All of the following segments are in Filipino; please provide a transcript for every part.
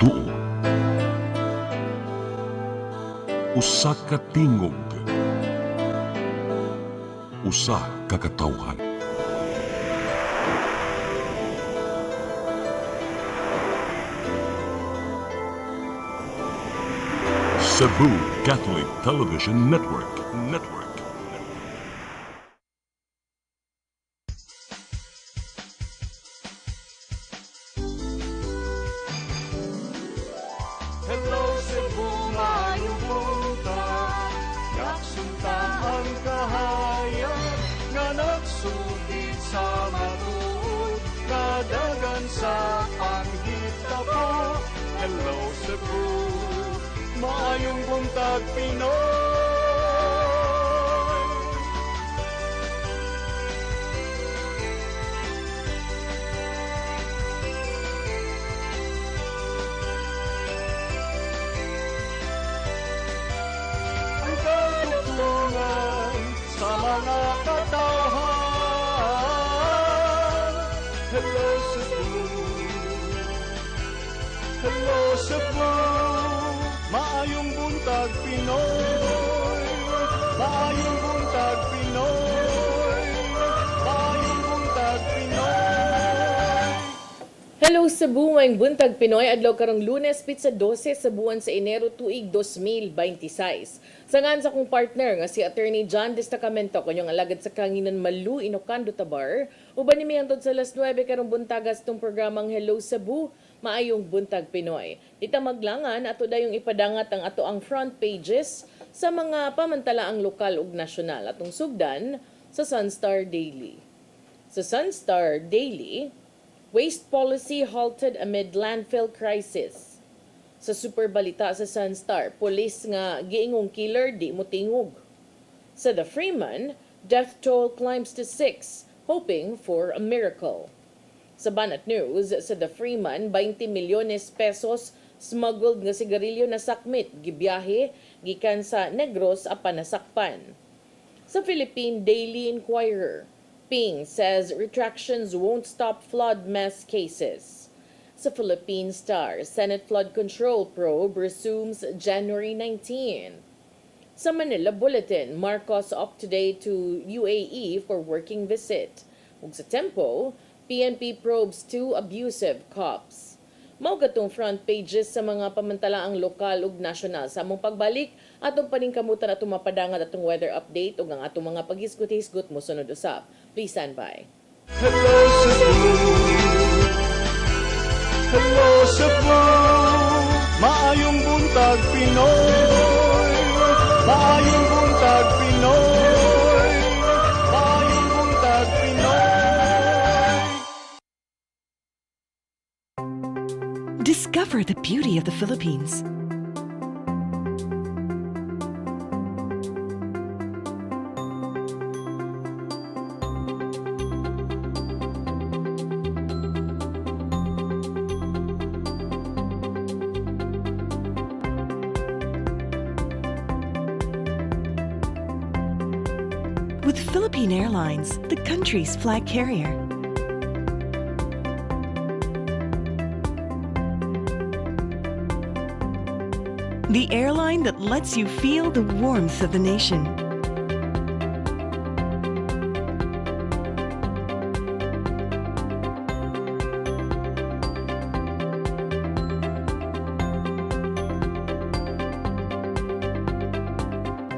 tuo. Usa ka tingog. Usa ka katawhan. Cebu Catholic Television Network. Hello Cebu, maayong buntag. Yaksunta ang kahayan nga nagsugid sa matuod, kadagan sa panghita ko. Hello Cebu, maayong buntag Pinoy. Ang katutulungan sa mga katawhan. Hello Cebu, hello Cebu, maayong buntag Pinoy, maayong buntag Pinoy, maayong buntag Pinoy. Hello Cebu, ngayong buntag Pinoy, adlaw karong Lunes, pizza 12 sa buwan sa Enero tuig 2026. Sangan sa kong partner nga si Attorney John Destacamento kanyang alagad sa Kanginan Malu, Ilocando, Tabar. Uban ni miyantod sa alas 9 karong buntagas tong programang Hello Cebu, maayong buntag Pinoy. Dita maglangan ato dayong ipadangat ang ato ang front pages sa mga pamantalaang lokal ug nasyonal atong sugdan sa Sunstar Daily. Sa Sunstar Daily, waste policy halted amid landfill crisis. Sa super balita sa Sunstar, pulis nga giingong killer di mo tingog. Sa The Freeman, death toll climbs to 6, hoping for a miracle. Sa Banat News, sa The Freeman, 20 milyones pesos smuggled nga sigarilyo na sakmit gibiyahe gikan sa Negros apan nasakpan. Sa Philippine Daily Inquirer, Ping says retractions won't stop flood mess cases. Sa Philippine Star, Senate flood control probe resumes January 19. Sa Manila Bulletin, Marcos off today to UAE for working visit. Ug sa Tempo, PNP probes 2 abusive cops. Mao gatong front pages sa mga pamantalaang lokal ug nasyonal. Sa among pagbalik, atong paningkamutan atong mapadangat atong weather update ug ang atong mga paghisgot-hisgot mo sunod usab. Please stand by. Hello Cebu, hello Cebu, maayong buntag Pinoy, maayong buntag Pinoy, maayong buntag Pinoy. Discover the beauty of the Philippines. With Philippine Airlines, the country's flag carrier. The airline that lets you feel the warmth of the nation.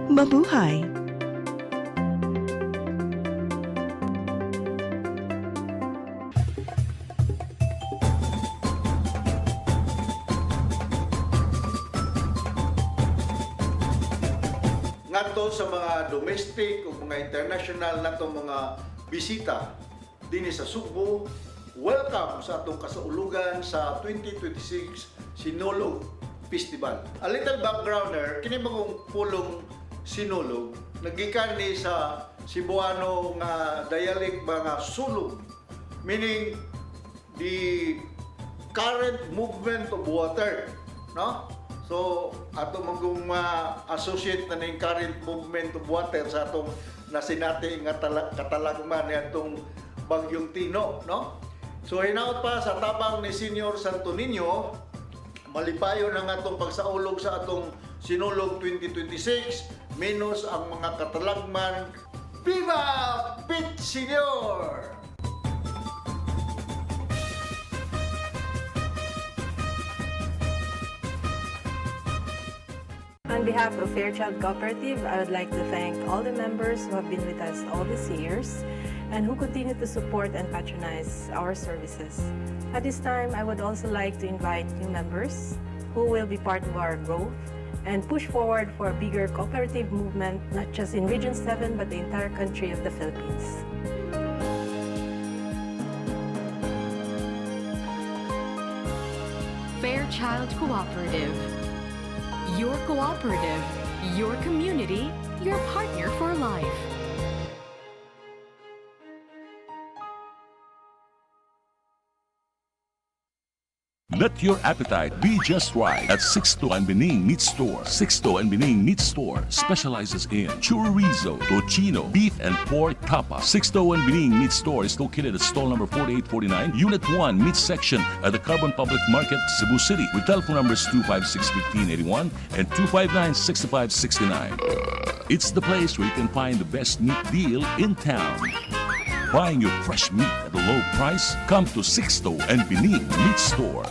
Mabuhay! Ngadto sa mga domestic o mga international nato mga bisita dinhi sa Subo, welcome sa atong kasaulugan sa 2026 Sinulog Festival. A little backgrounder, kini bagong pulong Sinulog nagikan ni sa Cebuano nga dialect mga sulog, meaning the current movement of water, no? So, ato magong associate na ning current movement of water sa atong nasinati nga katalagman ni atong Bagyong Tino, no? So, hinaot pa sa tabang ni Senior Santo Niño, malipayon ang atong pagsaulog sa atong Sinulog 2026 minus ang mga katalagman. Viva Pit Senior! On behalf of Fairchild Cooperative, I would like to thank all the members who have been with us all these years and who continue to support and patronize our services. At this time, I would also like to invite new members who will be part of our growth and push forward for a bigger cooperative movement, not just in Region 7, but the entire country of the Philippines. Fairchild Cooperative. Your cooperative, your community, your partner for life. Let your appetite be just right at Sixto and Bening Meat Store. Sixto and Bening Meat Store specializes in chorizo, tocino, beef, and pork tapa. Sixto and Bening Meat Store is located at stall number 4849, Unit 1, Meat Section at the Carbon Public Market, Cebu City, with telephone numbers 256-1581 and 259-6569. It's the place where you can find the best meat deal in town. Buying your fresh meat at a low price? Come to Sixto and Bening Meat Store.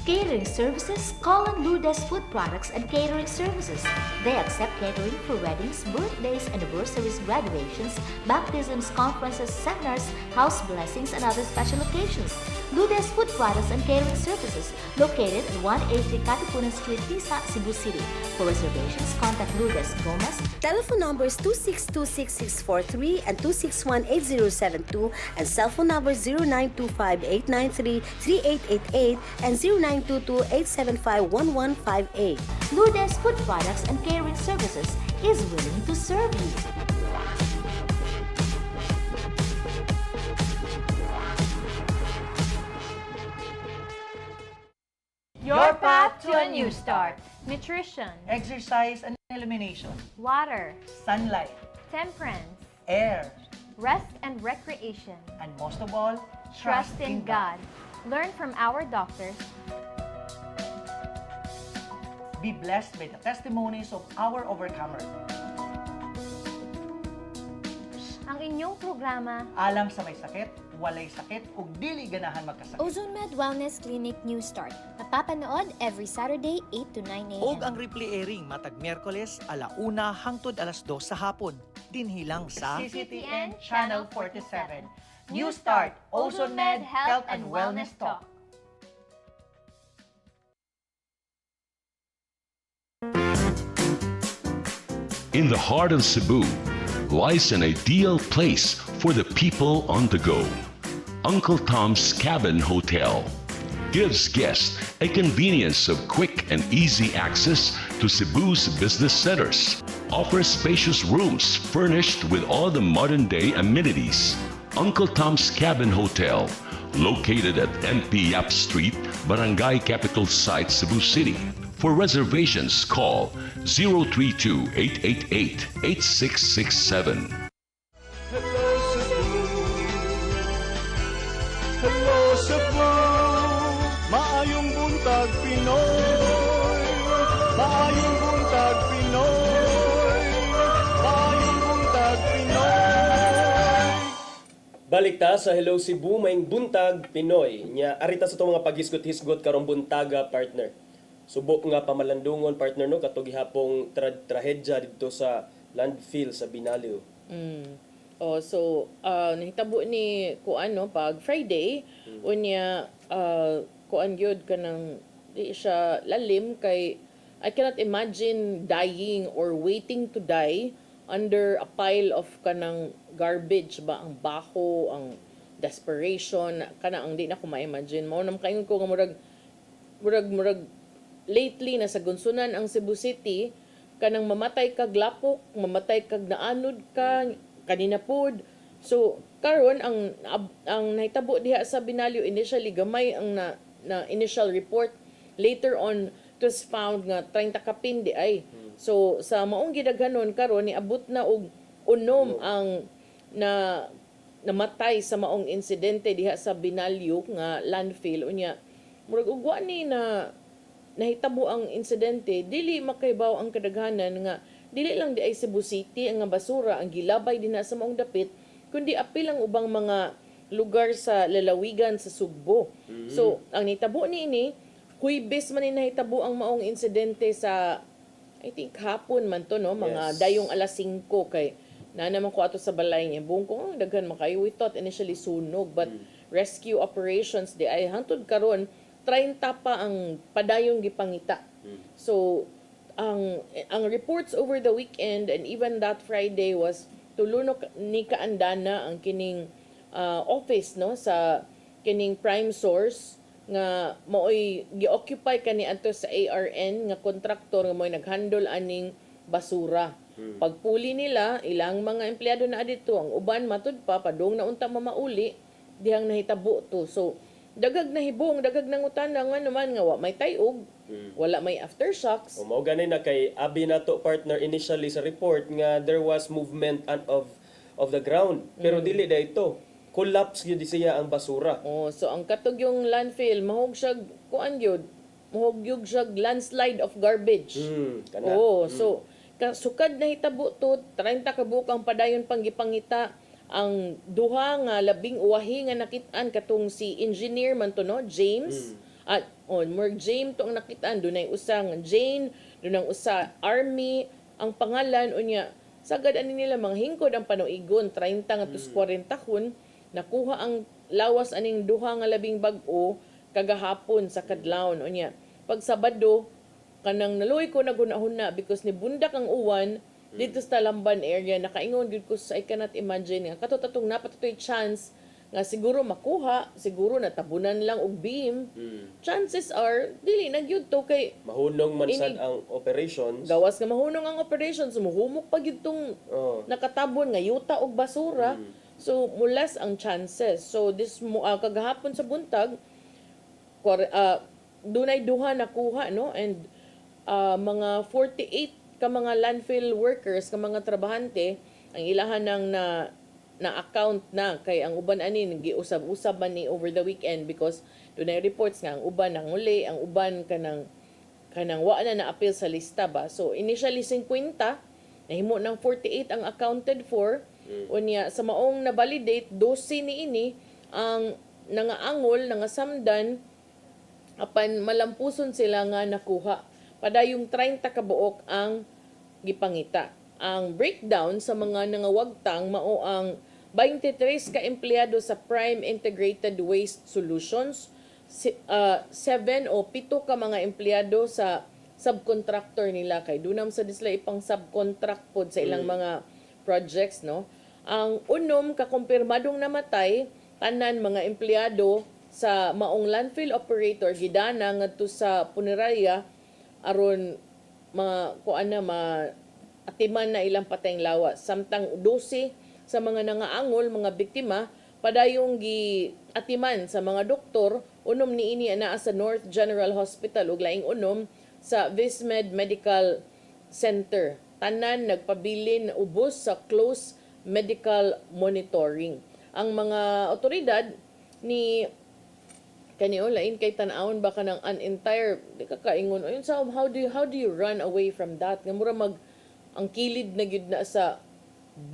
Catering services, call on Lourdes Food Products and Catering Services. They accept catering for weddings, birthdays, anniversaries, graduations, baptisms, conferences, seminars, house blessings, and other special occasions. Lourdes Food Products and Catering Services, located at 180 Katipunan Street, Tisa, Cebu City. For reservations, contact Lourdes Gomez. Telephone numbers 2626643 and 2618072 and cell phone numbers 0925-893-3888 and 0922-875-1158. Lourdes Food Products and Catering Services is willing to serve you. Your path to a new start. Nutrition, Exercise and elimination. water, Sunlight. temperance, Air. rest and recreation. And most of all, Trust in God. Learn from our doctors. Be blessed by the testimonies of our overcomer. Ang inyong programa, Alam sa may sakit, walay sakit, ug dili ganahan magkasakit. Ozone Med Wellness Clinic New Start. Napapanood every Saturday, 8 to 9 a.m. Og ang replay airing matag Miyerkules, 1:00 hangtod 2:00 sa hapon. Dinhilang sa CCTN Channel 47. New Start, Ozone Med Health and Wellness Talk. In the heart of Cebu lies an ideal place for the people on the go. Uncle Tom's Cabin Hotel gives guests a convenience of quick and easy access to Cebu's business centers. Offers spacious rooms furnished with all the modern-day amenities. Uncle Tom's Cabin Hotel, located at MP Yap Street, Barangay Capital Site, Cebu City. For reservations, call 032-888-8667. Hello Cebu, hello Cebu, maayong buntag Pinoy, maayong buntag Pinoy, maayong buntag Pinoy. Balik ta sa Hello Cebu, maing buntag Pinoy. Nya arita sa itong mga paghisgot-hisgot karong buntaga, partner. Subok nga pamalandungon, partner, no, katong gihapong trahedya dito sa landfill sa Binaliw. Oh, so nahitabo ni kuan no pag Friday unya kuan gyud kanang di siya lalim kay I cannot imagine dying or waiting to die under a pile of kanang garbage ba, ang baho, ang desperation kana ang di na ko ma-imagine. Mao nam kaingon ko nga murag lately nasa gunsunan ang Cebu City kanang mamatay kag lapok, mamatay kag naanod ka kanina pod. So karon ang nahitabo diha sa Binaliw initially gamay ang na initial report, later on it was found nga 30 kapin di ay. So sa maong gidaghanon karon niabot na og unom ang namatay sa maong insidente diha sa Binalyo nga landfill. Unya, murag ugwa ni na nahitabo ang insidente, dili makaibaw ang kadaghanan nga dili lang di ay Cebu City ang nga basura ang gilabay dinha sa maong dapit, kundi apil ang ubang mga lugar sa lalawigan sa Sugbo. So, ang nahitabo niini, Huwebes man ni nahitabo ang maong insidente sa I think hapon man to, no? Mga dayong alas 5 kay na naman ko ato sa balay niya. Buong ko, daghan makayo. We thought initially sunog, but rescue operations di ay hangtod karon 30 pa ang padayong gipangita. So, ang reports over the weekend and even that Friday was tulo ni kaandana ang kining office, no, sa kining prime source nga maoy gi-occupy kani adto sa ARN nga kontraktor nga mo'y naghandle aning basura. Pagpuli nila, ilang mga empleyado na adito, ang uban matud pa padung na unta mamauli dihang nahitabo to. So dagag na hibong, dagag nang utana nga naman nga wa may tayog, wala may aftershocks. O mao gani na kay abi nato partner initially sa report nga there was movement of the ground, pero dili da ito. Collapse gyud siya ang basura. Oh, so ang katog yung landfill mahog siya kuan gyud, mahog gyud siya landslide of garbage. So sukad na hitabo to 30 ka buok ang padayon pang gipangita ang duha nga labing uwahi nga nakit-an katong si engineer man to, no, James. At Merg James to ang nakit-an, dunay usang Jane, dunang usa Army ang pangalan unya. Sagad ani nila mga hingkod ang panuigon 30 nga tus 40 kun nakuha ang lawas aning duha nga labing bag-o kagahapon sa kadlawon unya. Pag Sabado kanang naluoy ko nagunahon na because ni bundak ang uwan dito sa Talamban area. Nakaingon gud ko sa I cannot imagine nga katutatong napatutoy chance nga siguro makuha, siguro natabunan lang og beam. Chances are dili na gyud to kay mahunong man sad ang operations. Gawas nga mahunong ang operations, muhumok pa gyud tong nakatabon nga yuta og basura. So mulas ang chances. So this kagahapon sa buntag dunay duha nakuha, no, and mga 48 ka mga landfill workers, ka mga trabahante ang ilahan ng na account na kay ang uban ani giusab-usab man ni over the weekend because dunay reports nga ang uban nanguli, ang uban kanang wa na appeal sa lista ba. So initially 50 nahimo ng 48 ang accounted for. Unya sa maong na-validate 12 niini ang nangaangol, nangasamdan apan malampuson sila nga nakuha. Padayong 30 ka buok ang gipangita. Ang breakdown sa mga nangawagtang mao ang 23 ka empleyado sa Prime Integrated Waste Solutions, 7 o 7 ka mga empleyado sa subcontractor nila kay dunam sa disla ipang subcontract pod sa ilang mga projects, no. Ang unom kakumpirmadong namatay tanan mga empleyado sa maong landfill operator gidana ngadto sa punerarya aron atiman na ilang patayng lawas. Samtang 12 sa mga nangaangol, mga biktima, padayong atiman sa mga doktor, unom niini anaa sa North General Hospital ug laing unom sa Vismed Medical Center. Tanan nagpabilin ubos sa close medical monitoring. Ang mga otoridad ni kaniyo lain kay tan-awon ba kanang an entire di ka kaingon ayun sa how do you run away from that nga mura ang kilid na gyud na sa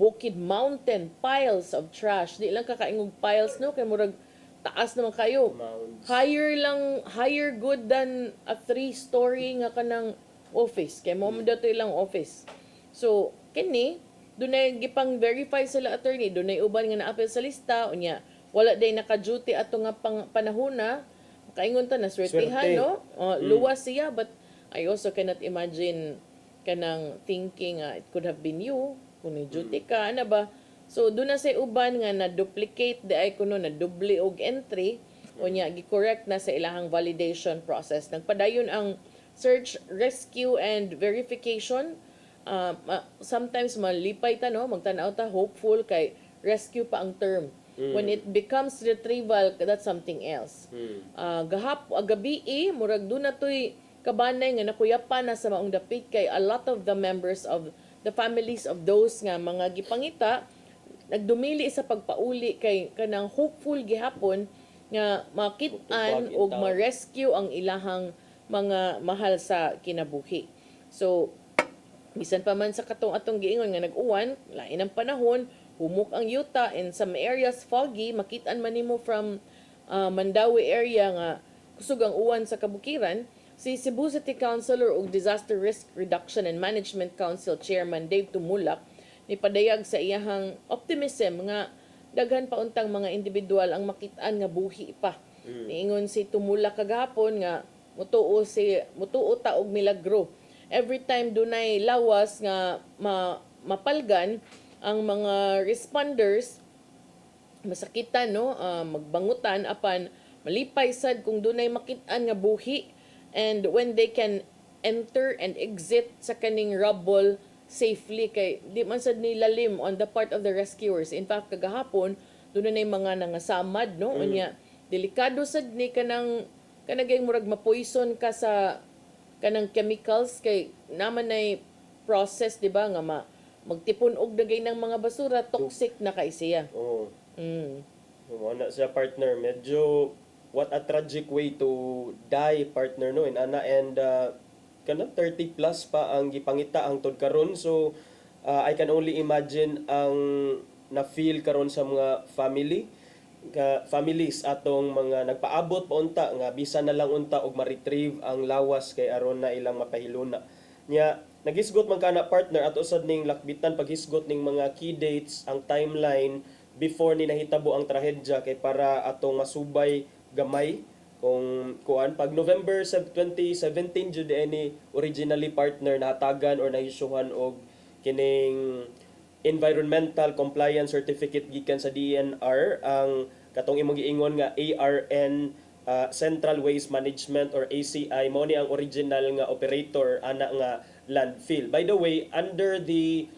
bukid mountain piles of trash di lang kakaingog piles, no, kay murag taas naman kayo higher good than a 3-story nga kanang office kay mo dato ilang office. So kini dunay gipang verify sila attorney, dunay uban nga naapil sa lista unya wala day naka-duty ato nga panahona, kaingon ta na swertihan, no? Luwas siya, but I also cannot imagine kanang thinking it could have been you kung duty ka, ana ba? So doon na say uban nga na-duplicate di ay kuno na doble og entry unya gi-correct na sa ilahang validation process. Nagpadayon ang search, rescue and verification. Sometimes malipay ta, no, magtan-aw ta hopeful kay rescue pa ang term. When it becomes retrieval, that's something else. Gabi murag doon na to'y kabanay nga nakuyapan na sa maong dapit kay a lot of the members of the families of those nga mga gipangita nagdumili sa pagpauli kay kanang hopeful gihapon nga makit-an o ma-rescue ang ilahang mga mahal sa kinabuhi. So, bisan pa man sa katong atong giingon nga nag-uwan, lain ang panahon, humok ang yuta, and some areas foggy, makit-an man nimo from Mandawi area nga kusog ang uwan sa kabukiran. Si Cebu City Councilor ug Disaster Risk Reduction and Management Council Chairman Dave Tumulak ni padayag sa iyahang optimism nga daghan pa untang mga individual ang makit-an nga buhi pa. Niingon si Tumulak kagahapon nga mutuo ta og milagro. Every time dunay lawas nga mapalgan ang mga responders masakitan no magbangutan apan malipay sad kung dunay makit-an nga buhi, and when they can enter and exit sa kaning rubble safely kay di man sad nilalim on the part of the rescuers. In fact kagahapon dunay mga nangasamad no unya delikado sad ni kanang murag ma-poison ka sa kanang chemicals kay naman nay process di ba nga magtipon og dagay ng mga basura, toxic na kay siya. Oo. Wala siya partner, medyo what a tragic way to die partner no, and kanang 30 plus pa ang gipangita ang tod karon. So I can only imagine ang na-feel karon sa mga families atong mga nagpaabot pa unta nga bisan na lang unta og ma-retrieve ang lawas kay aron na ilang mapahiluna. Nya nagisgot man kana partner at usad ning lakbitan paghisgot ning mga key dates, ang timeline before ni nahitabo ang trahedya kay para atong masubay gamay kung kuan pag November 2017 jud ni originally partner nahatagan or nahisyuhan og kining environmental compliance certificate gikan sa DNR ang katong imong giingon nga ARN Central Waste Management or ACI mao ni ang original nga operator ana nga landfill. By the way, under the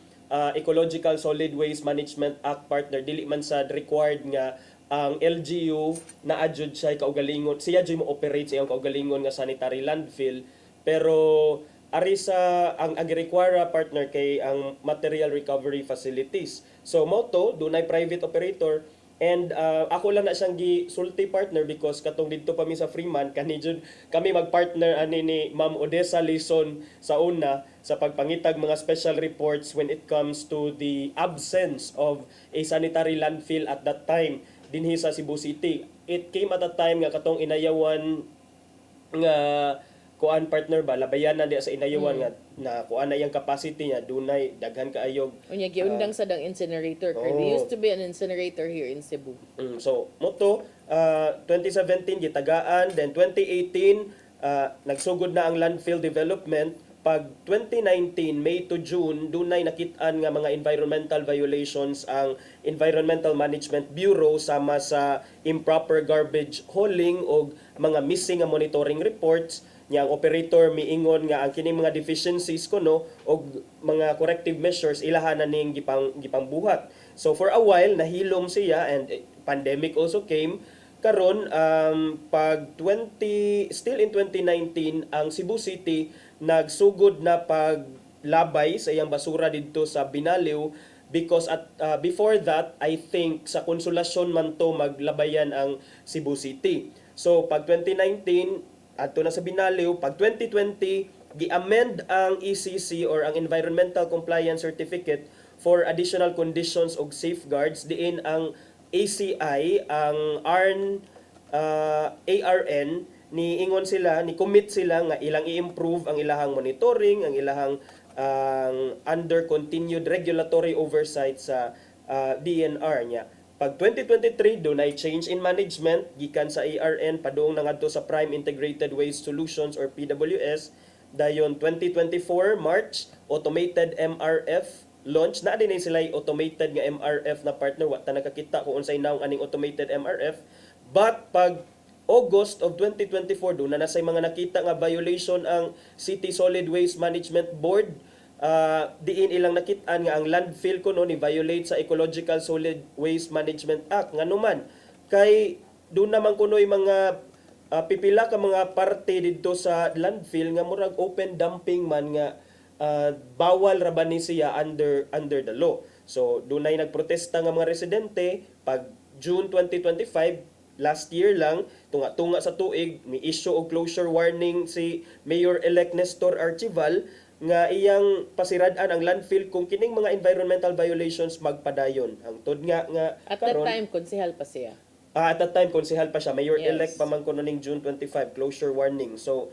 Ecological Solid Waste Management Act partner dili man sad required nga ang LGU na adjud siya kaugalingon siya jud mo operate sa iyang kaugalingon nga sanitary landfill, pero ari sa ang require partner kay ang material recovery facilities. So mo to dunay private operator. And ako lang na siyang gisulti partner because katong dito pa mi sa Freeman kani jud kami magpartner ani ni Ma'am Odessa Lison sa una sa pagpangitag mga special reports when it comes to the absence of a sanitary landfill at that time dinhi sa Cebu City. It came at a time nga katong inayawan nga kuan partner ba labayan na di sa inayawan nga na kuan na yang capacity niya dunay daghan kaayog unya giundang sa dang incinerator. There used to be an incinerator here in Cebu. So moto 2017 gitagaan, then 2018 nagsugod na ang landfill development. Pag 2019 May to June dunay nakit-an nga mga environmental violations ang Environmental Management Bureau sama sa improper garbage hauling o mga missing nga monitoring reports. Nya ang operator miingon nga ang kining mga deficiencies kuno og mga corrective measures ilahanan ning gipangbuhat. So for a while nahilom siya and pandemic also came. Karon pag still in 2019 ang Cebu City nagsugod na paglabay sa iyang basura didto sa Binaliw because before that I think sa Konsolasyon man to maglabayan ang Cebu City. So pag 2019 adto na sa Binaliw, pag 2020 gi-amend ang ECC or ang Environmental Compliance Certificate for additional conditions og safeguards diin ang ACI ang ARN ni ingon sila ni commit sila nga ilang i-improve ang ilahang monitoring, ang ilahang under continued regulatory oversight sa DNR niya. Pag 2023 dunay change in management gikan sa ARN padung nangadto sa Prime Integrated Waste Solutions or PWS. Dayon 2024 March automated MRF launch na din sila automated nga MRF na partner wa ta nakakita kung unsay naong aning automated MRF. But pag August of 2024 doon na say mga nakita nga violation ang City Solid Waste Management Board. Diin ilang nakitaan nga ang landfill kuno ni violate sa Ecological Solid Waste Management Act nga numan kay doon naman kunoy mga pipila ka mga parte didto sa landfill nga murag open dumping man nga bawal ra ba ni siya under the law. So dunay nagprotesta nga mga residente pag June 2025 last year lang tunga-tunga sa tuig ni issue og closure warning si Mayor-elect Nestor Archival nga iyang pasirad-an ang landfill kung kining mga environmental violations magpadayon. Ang tod nga At that time, konsehal pa siya. at that time konsehal pa siya, Yes. Mayor-elect pa man kuno ning June 25 closure warning. So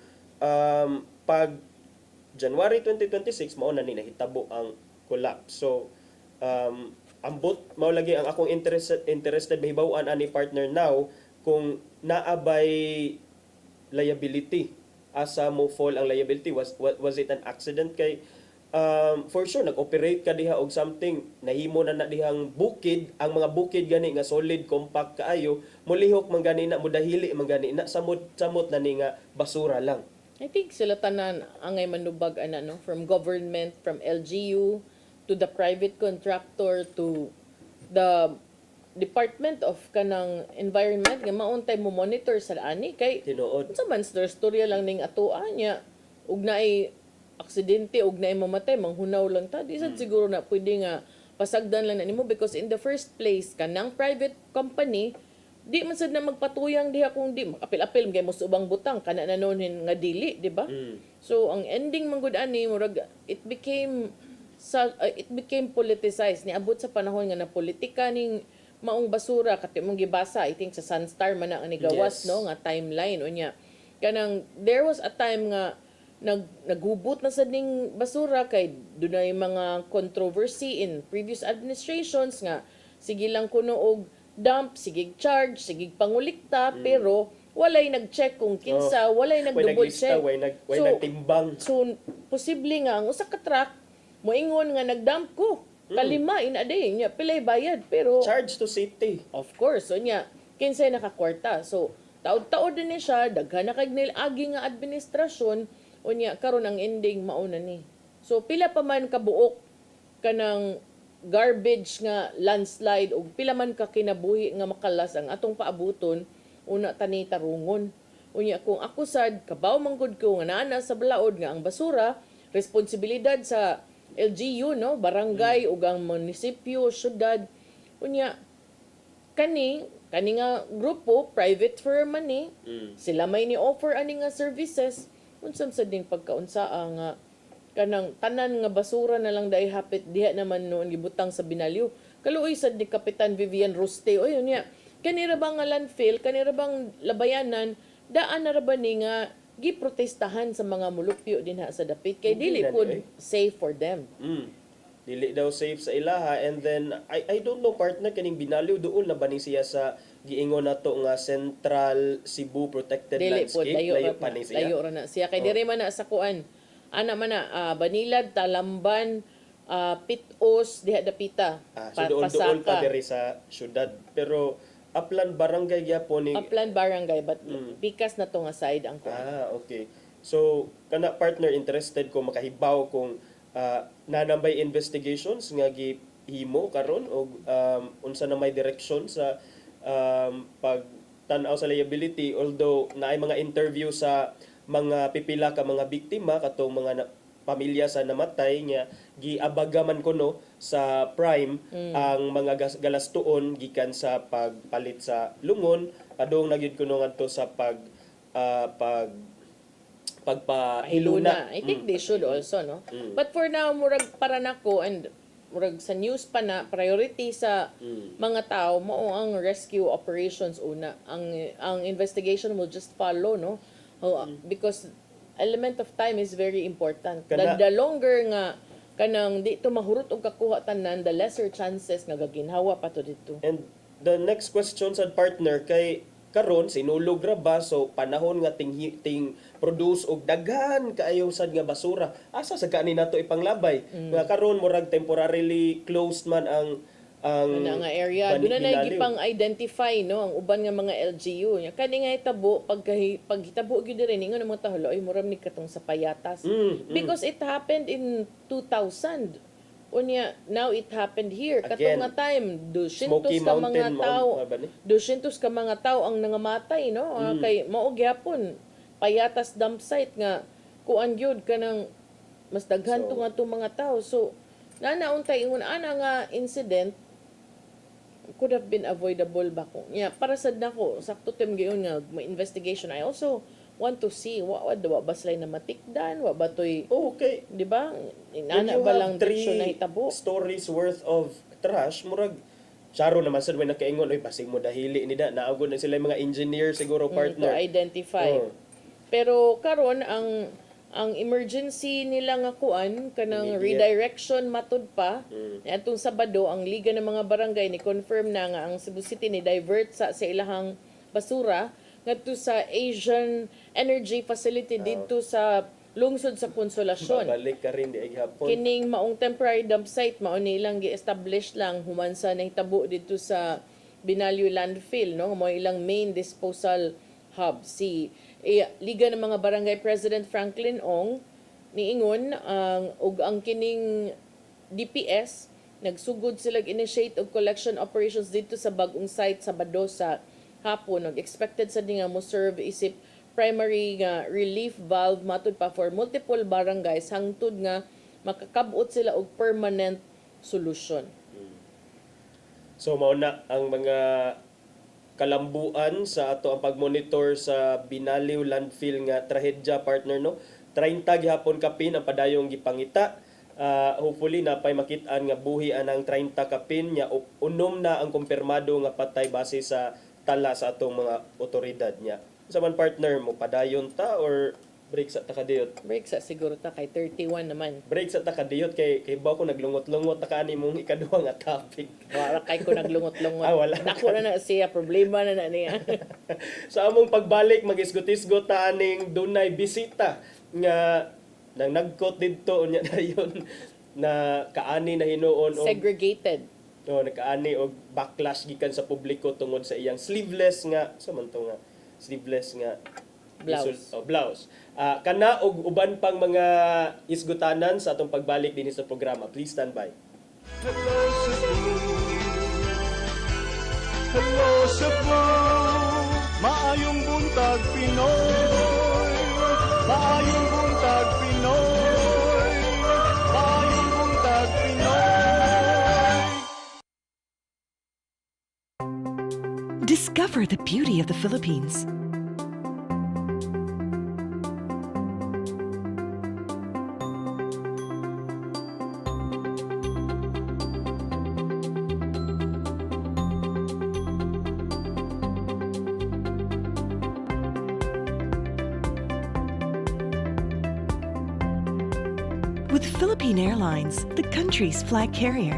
pag January 2026 mao na ni nahitabo ang collapse. So ambot mao lagi ang akong interested mahibaw-an ani partner now kung naabay liability, asa mo fall ang liability, was it an accident kay for sure nag-operate ka diha og something nahimo na dihang bukid, ang mga bukid gani nga solid compact kaayo mulihok man gani na mudahili man gani na samot na ni nga basura lang. I think sila tanan angay manubag from government, from LGU to the private contractor to the Department of kanang environment nga mauntay mo monitor sa ani kay tinuod unsa man storya lang ning atuan niya ug naay aksidente ug naay mamatay manghunaw lang ta di sad siguro na pwede nga pasagdan lang na nimo because in the first place kanang private company di man sad na magpatuyang diha kung di apil-apil gay mo subang butang kana nanonin nga dili di ba? So ang ending man gud ani murag it became politicized niabot sa panahon nga na politika ning maong basura kati mong gibasa I think sa Sunstar man ang nigawas Yes. no nga timeline unya kanang there was a time nga naghubot na sa ding basura kay dunay mga controversy in previous administrations nga sige lang kuno og dump, sige charge, sige pangulikta pero walay nag-check kung kinsa, walay nag-double check. Way nagtimbang. So posible nga ang usa ka truck moingon nga nag-dump ko. Kalima ina day nya pilay bayad pero charge to safety. Of course, so nya kinsay nakakwarta. So taod-taod din siya daghan na kay agi nga administrasyon unya karon ang ending mauna ni. So pila pa man kabuok kanang garbage nga landslide ug pila man ka kinabuhi nga makalas ang atong paabuton una tani tarungon. Unya kung ako sad kabaw man gud ko nga naa sa balaod nga ang basura responsibilidad sa LGU no barangay ug ang munisipyo syudad unya kani nga grupo private firm man ni sila may ni offer ani nga services unsam sa ding pagkaunsaa nga kanang tanan nga basura na lang dai hapit diha naman noon gibutang sa Binaliw kaluoy sad ni Kapitan Vivian Roste oy unya kani ra bang nga landfill kani ra bang labayanan daan na ra ba ni nga giprotestahan sa mga mulupyo dinha sa dapit kay dili pud safe for them. Dili daw safe sa ilaha and then I don't know partner kaning Binaliw doon na ba ni siya sa giingon nato nga Central Cebu Protected Dili Landscape layo pa ni siya. Layo ra na siya kay dire man na sa kuan ana man na Banilad, Talamban, Pitos diha dapita. So doon pa diri sa syudad pero Upland Barangay gyapon ni Upland Barangay but pikas na to nga side ang kuan. Okay. So kana partner interested ko makahibaw kung nanambay investigations nga gihimo karon og unsa na may direction sa pag tan-aw sa liability although naay mga interview sa mga pipila ka mga biktima katong mga pamilya sa namatay nga giabagaman kuno sa prime ang mga galastuon gikan sa pagpalit sa lungon padung nagyud kuno ngadto sa pagpahiluna. I think they should also no. But for now murag para nako and murag sa news pa na priority sa mga tao mao ang rescue operations una ang investigation will just follow no because element of time is very important. The longer nga kanang di to mahurot og kakuha tanan the lesser chances nga gaginhawa pa to dito. And the next question sa partner kay karon sinulog ra ba so panahon nga ting produce og daghan kaayo sad nga basura asa sa kani nato ipanglabay nga karon murag temporarily closed man ang nga area doon na gipang identify no ang uban nga mga LGU nya kani nga hitabo pag hitabo gyud diri ningon ang mga tahulo ay murag ni katong sa payatas because it happened in 2000 unya now it happened here katong nga time 200 ka mga tao 200 ka mga tao ang nangamatay no kay mao gyapon payatas dump site nga kuan gyud kanang Mas daghan So, to nga itong mga tao. So, nanauntay ingon ana nga incident could have been avoidable ba ko. Yeah, para sad nako, sakto tim gayon nga may investigation. I also want to see wa ba sila na matikdan, wa ba toy okay, di ba? when Inana you ba have lang diksyon na hitabo? stories worth of trash, murag Charo naman sad when nakaingon oy basig mo dahili ni da naagod na sila yung mga engineer siguro To partner. identify. Oh. Pero karon ang emergency nila nga kuan kanang Immediate. redirection matud pa. Atong Sabado ang Liga ng mga Barangay ni confirm na nga ang Cebu City ni divert sa ilahang basura ngadto sa Asian Energy Facility didto sa lungsod sa Konsolasyon. Babalik ka rin di ay hapon. Kining maong temporary dump site mao ni ilang gi-establish lang human sa nahitabo dito sa Binalyo landfill, no? Mo ilang main disposal hub. Si Liga ng mga Barangay President Franklin Ong niingon ang kining DPS nagsugod sila initiate og collection operations dito sa bagong site Sabado sa hapon. Expected sa nga mo serve isip primary nga relief valve matud pa for multiple barangays hangtod nga makakabot sila og permanent solution. So mao na ang mga kalambuan sa ato ang pagmonitor sa Binaliw landfill nga trahedya partner no. 30 gihapon kapin ang padayong gipangita. Hopefully napay makit-an nga buhi anang 30 kapin nya unom na ang kumpirmado nga patay base sa tala sa atong mga otoridad niya. Sa man partner mo padayon ta or break sa takadiyot? Break sa siguro ta kay 31 naman. Break sa takadiyot kay ba ko naglungot-lungot ta kaani mong ikaduha nga topic. Wala kay ko naglungot-lungot. Wala. Dako na siya problema na niya. Sa among pagbalik magisgot-isgot ta aning dunay bisita nga nang nagkot didto unya dayon na kaani na hinuon og Segregated. nakaani og backlash gikan sa publiko tungod sa iyang sleeveless nga sleeveless nga Blouse. blouse. Kana og uban pang mga isgutanan sa atong pagbalik din sa programa. Please stand by. Hello Cebu, hello Cebu, maayong buntag Pinoy, maayong buntag Pinoy, maayong buntag Pinoy. Discover the beauty of the Philippines. With Philippine Airlines, the country's flag carrier.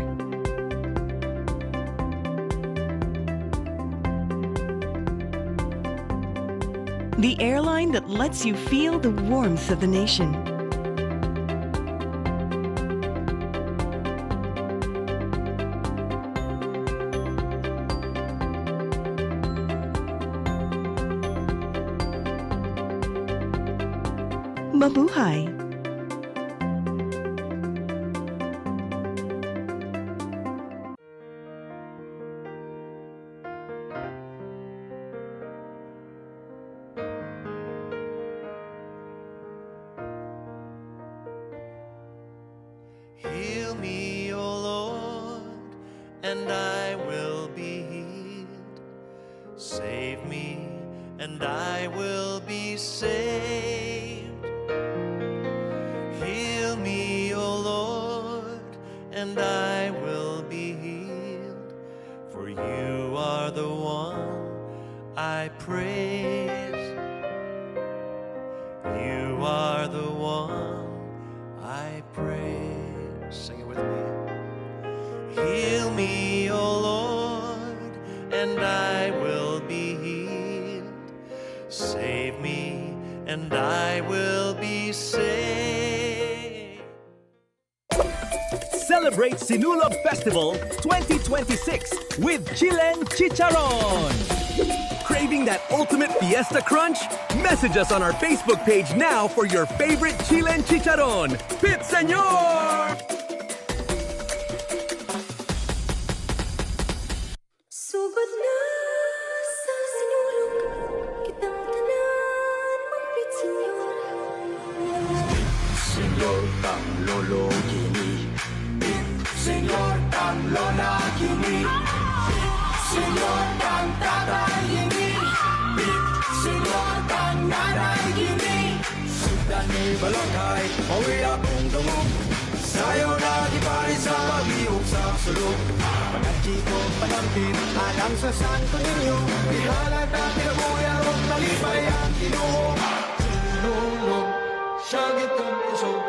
The airline that lets you feel the warmth of the nation. Mabuhay! Heal me, O Lord, and I will be healed. Save me, and I will be saved. Heal me, O Lord, and I will be healed. For you are the one I praise. You are the one I praise. Sing it with me. Heal me, O Lord, and I will be healed. Save me, and I will be saved. Celebrate Sinulog Festival 2026 with Chilen Chicharon. Craving that ultimate fiesta crunch? Message us on our Facebook page now for your favorite Chilen Chicharon. Pip Senor! Sugod na sa sinulog, kitang tanan, mapit senyor. Senyor, Senyor kang tatay gini, senyor kang nanay gini. Sudan ni balakay, mawi akong dungog. Sayo na di pare sa pag-iog sa sulog. Panagki ko panampin, alang sa santo ninyo. Ihalag na tinabuya ron, talipay ang Ginoo. Sinulog, siyagit kong kusog.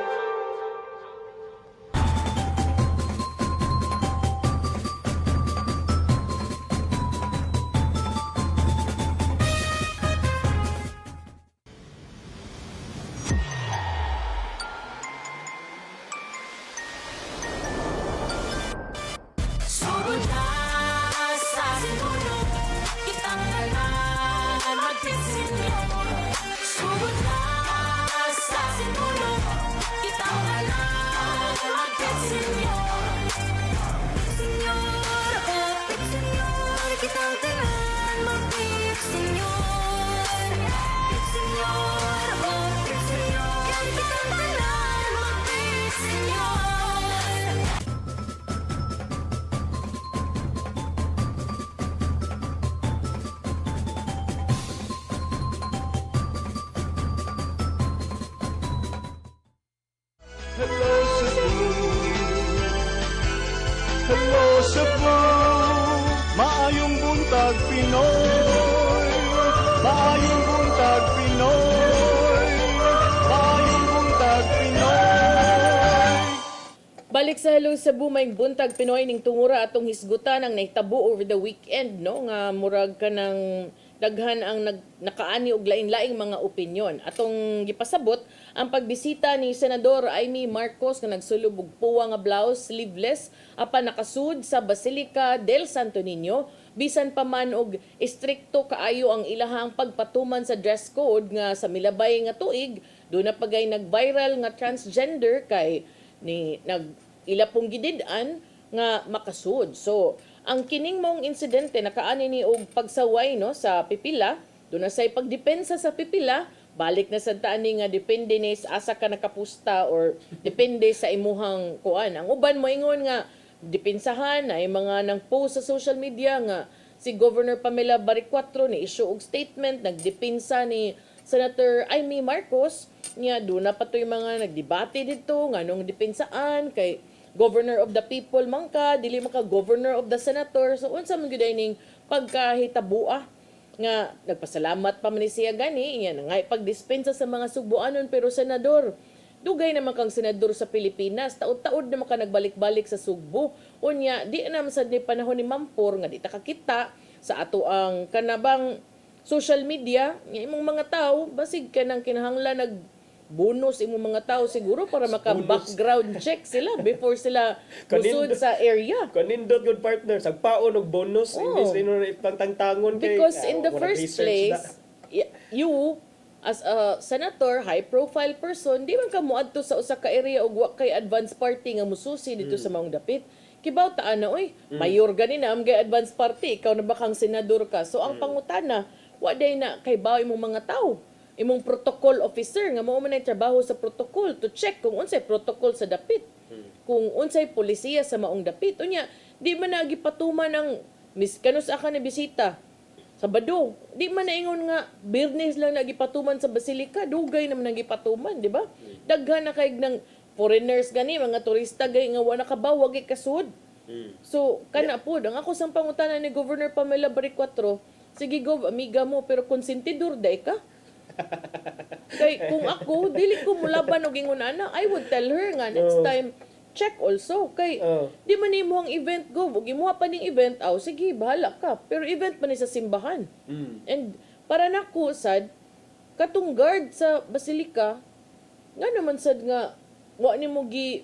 Sugod na sa sinulog, kitang tanan magtisinyo. Sugod na sa sinulog, kitang tanan magtisinyo. Senyor, oh, senyor, kitang tanan magtisinyo. Senyor, oh, senyor, kitang tanan magtisinyo. Hello Cebu, hello Cebu, maayong buntag Pinoy, maayong buntag Pinoy, maayong buntag Pinoy. Balik sa Hello Cebu, may buntag Pinoy ning tungura atong hisgutan ang nahitabo over the weekend, no? Nga murag ka ng daghan ang nakaani og lain-laing mga opinyon. Atong gipasabot ang pagbisita ni Senador Amy Marcos nga nagsulub og puwa nga blouse sleeveless apan nakasud sa Basilica del Santo Niño bisan pa man og istrikto kaayo ang ilahang pagpatuman sa dress code nga sa milabay nga tuig do na pagay nag-viral nga transgender kay ni ila pong gidid-an nga makasud. So ang kining mong insidente nakaani ni og pagsaway no sa pipila, do na say pagdepensa sa pipila, balik na sa taani nga depende ni sa asa ka nakapusta or depende sa imuhang kuan. Ang uban mo ingon nga depensahan ay mga nang post sa social media nga si Governor Pamela Baricuatro ni issue og statement nagdepensa ni Senator Amy Marcos niya do na patoy mga nagdebate dito nganong depensaan kay Governor of the people man ka, dili man ka Governor of the Senator. So unsa man gyud ning pagkahitabua nga nagpasalamat pa man ni siya gani iya nga pagdispensa sa mga Subuanon pero senador. Dugay naman kang senador sa Pilipinas, taud-taud naman ka nagbalik-balik sa Sugbo. Unya di na sad ni panahon ni Mampor nga di ta kakita sa ato ang kanabang social media nga imong mga tao basig ka nang kinahanglan bonus imong mga tao siguro para maka-background check sila before sila musud sa area. Kanindot good partner, sagpaon og bonus imbis nino pangtangtangon kay because in the first place you as a senator, high profile person, di man ka moadto sa usa ka area og wa kay advance party nga mususi dito sa maong dapit. Kibaw taan na oy, mayor gani na am gay advance party, ikaw na ba kang senador ka? So ang pangutana, wa day na kay baw imong mga tao. Imong protocol officer nga mao man ay trabaho sa protocol to check kung unsay protocol sa dapit. Kung unsay polisiya sa maong dapit. Unya, di man na gipatuman ng kanus aka ni bisita. Sabado, di man naingon nga Biyernes lang nagipatuman sa Basilica, dugay naman nagipatuman, di ba? Daghan na kay ng foreigners gani, mga turista gay nga wa nakabawag kasud. So, kana po, ang ako sang pangutana ni Governor Pamela Baricuatro, sige Gov, amiga mo, pero konsentidor day ka. Kay kung ako dili ko mulaban og ingon ana, I would tell her nga next time check also kay di man nimo ang event go ug imuha pa ning event sige bahala ka pero event pa ni sa simbahan. And para nako sad katong guard sa Basilica nga naman sad nga wa nimo gi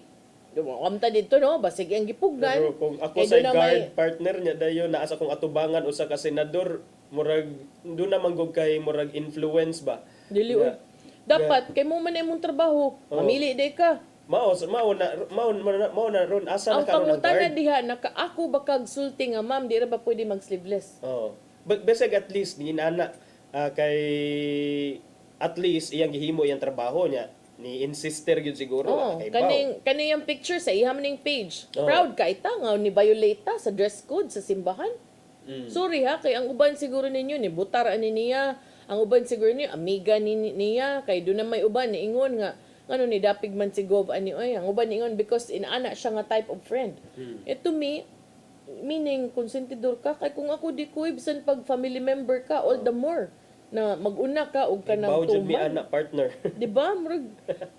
amta dito no basig ang gipugnan. Pero kung ako sa guard partner niya dayon naa sa kong atubangan usa ka senador murag do na manggog kay murag influence ba dili dapat kay mo man imong trabaho mamili day ka mao na ron asa na karon ang pangutana diha naka ako ba kag sulti nga ma'am di ra ba pwede mag sleeveless but basig at least ni nana kay at least iyang gihimo iyang trabaho niya ni insister gyud siguro Oh, kay Bao. kaning yung picture sa iham ning page. Oo. Proud ka ita nga ni violate ta sa dress code sa simbahan. Mm. Sorry ha, kay ang uban siguro ninyo ni butar ani niya. Ang uban siguro niya amiga niya kay do na may uban ni ingon nga ano ni dapig man si Gov ani oy ang uban ingon because inaana siya nga type of friend. To me meaning konsentidor ka kay kung ako di ko bisan pag family member ka all the more na maguna ka og kanang Bao jud mi tuman. ana partner. Di ba? Murag,